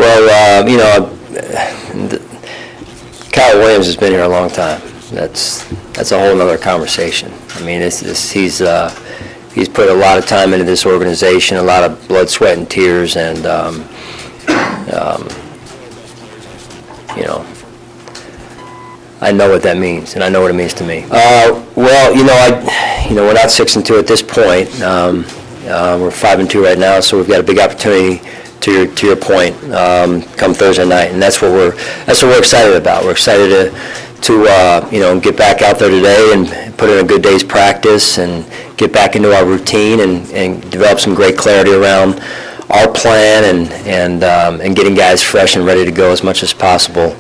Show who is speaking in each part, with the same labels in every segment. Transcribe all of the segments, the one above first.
Speaker 1: Well, Kyle Williams has been here a long time. That's a whole other conversation. I mean, he's put a lot of time into this organization, a lot of blood, sweat, and tears, and I know what that means, and I know what it means to me. Well, we're not 6-2 at this point. We're 5-2 right now, so we've got a big opportunity. To your point, come Thursday night, and that's what we're excited about. We're excited to get back out there today and put in a good day's practice and get back into our routine and develop some great clarity around our plan and getting guys fresh and ready to go as much as possible.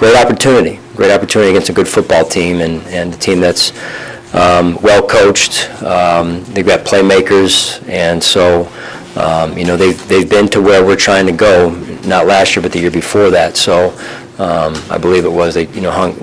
Speaker 1: Great opportunity against a good football team and a team that's well coached. They've got playmakers, and so they've been to where we're trying to go. Not last year, but the year before that. So I believe it was they hung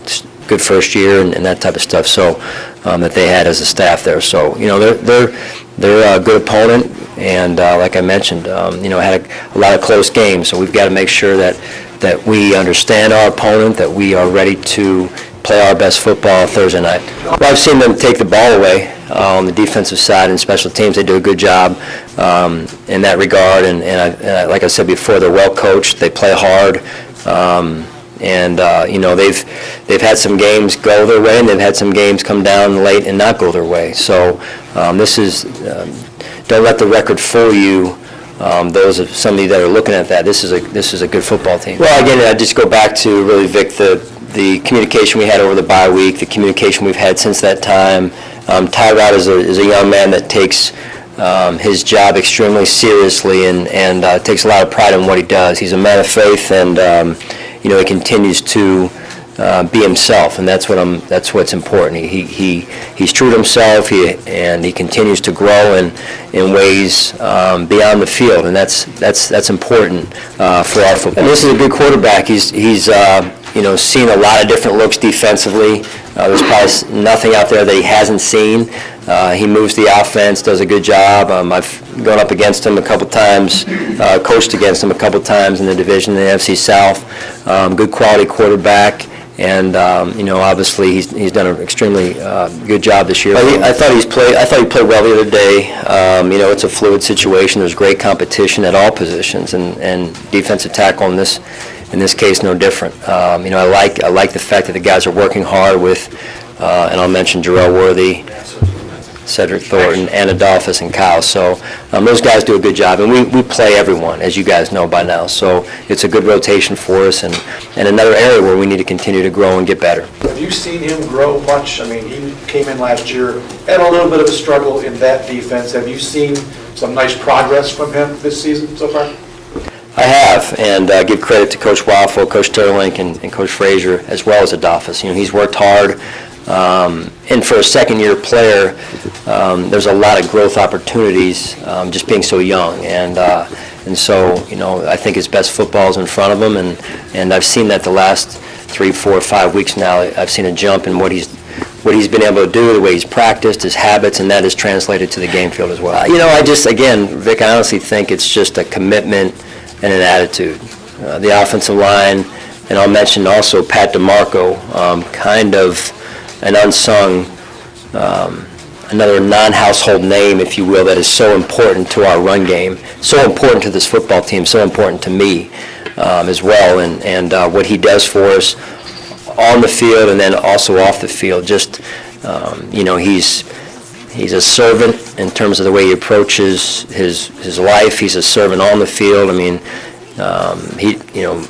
Speaker 1: good first year and that type of stuff. So that they had as a staff there. So they're a good opponent, and like I mentioned, had a lot of close games. So we've got to make sure that we understand our opponent, that we are ready to play our best football Thursday night. Well, I've seen them take the ball away on the defensive side and special teams. They do a good job in that regard, and like I said before, they're well coached. They play hard, they've had some games go their way, and they've had some games come down late and not go their way. So this is don't let the record fool you. Those of somebody that are looking at that, this is a good football team. Well, again, I just go back to really, Vic, the communication we had over the bye week, the communication we've had since that time. Tyrod is a young man that takes his job extremely seriously and takes a lot of pride in what he does. He's a man of faith, and he continues to be himself, and that's what's important. He's true to himself, and he continues to grow in ways beyond the field, and that's important for our football. And this is a good quarterback. He's seen a lot of different looks defensively. There's probably nothing out there that he hasn't seen. He moves the offense, does a good job. I've gone up against him a couple times, coached against him a couple times in the division in the NFC South. Good quality quarterback. And obviously he's done an extremely good job this year. I thought he played well the other day. It's a fluid situation. There's great competition at all positions, and defensive tackle in this case no different. I like the fact that the guys are working hard with, and I'll mention Jarrell Worthy, Cedric Thornton, and Adolphus and Kyle. So those guys do a good job, and we play everyone, as you guys know by now. So it's a good rotation for us, and another area where we need to continue to grow and get better.
Speaker 2: Have you seen him grow much? I mean, he came in last year, had a little bit of a struggle in that defense. Have you seen some nice progress from him this season so far?
Speaker 1: I have, and give credit to Coach Waffle, Coach Terlink, and Coach Frazier, as well as Adolphus. He's worked hard. And for a second-year player, there's a lot of growth opportunities just being so young, and so I think his best football is in front of him, and I've seen that the last 3, 4, 5 weeks now. I've seen a jump in what he's been able to do, the way he's practiced, his habits, and that is translated to the game field as well. Vic, I honestly think it's just a commitment and an attitude. The offensive line, and I'll mention also Pat DeMarco, kind of an unsung, another non-household name, if you will, that is so important to our run game, so important to this football team, so important to me as well, and what he does for us on the field and then also off the field. Just, he's a servant in terms of the way he approaches his life. He's a servant on the field. I mean,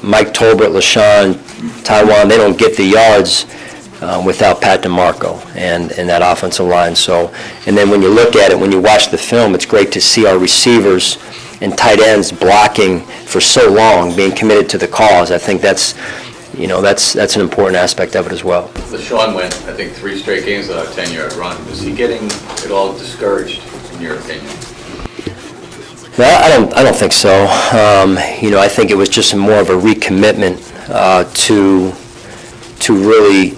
Speaker 1: Mike Tolbert, LaShawn, Taiwan, they don't get the yards without Pat DeMarco and that offensive line. So, and then when you look at it, when you watch the film, it's great to see our receivers and tight ends blocking for so long, being committed to the cause. I think that's an important aspect of it as well.
Speaker 3: LaShawn went, I think, 3 straight games without a 10-yard run. Is he getting at all discouraged, in your opinion?
Speaker 1: No, I don't think so. I think it was just more of a recommitment to really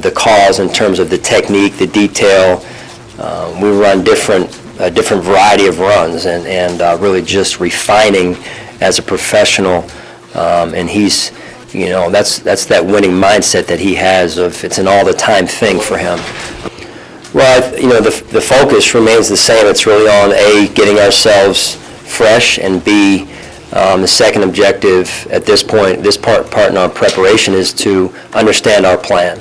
Speaker 1: the cause in terms of the technique, the detail. We run different a different variety of runs and really just refining as a professional. And he's, that's that winning mindset that he has of it's an all-the-time thing for him. Well, the focus remains the same. It's really on A, getting ourselves fresh, and B, the second objective at this point, this part in our preparation is to understand our plan.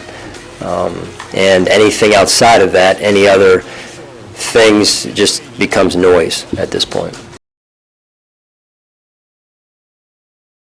Speaker 1: And anything outside of that, any other things just becomes noise at this point.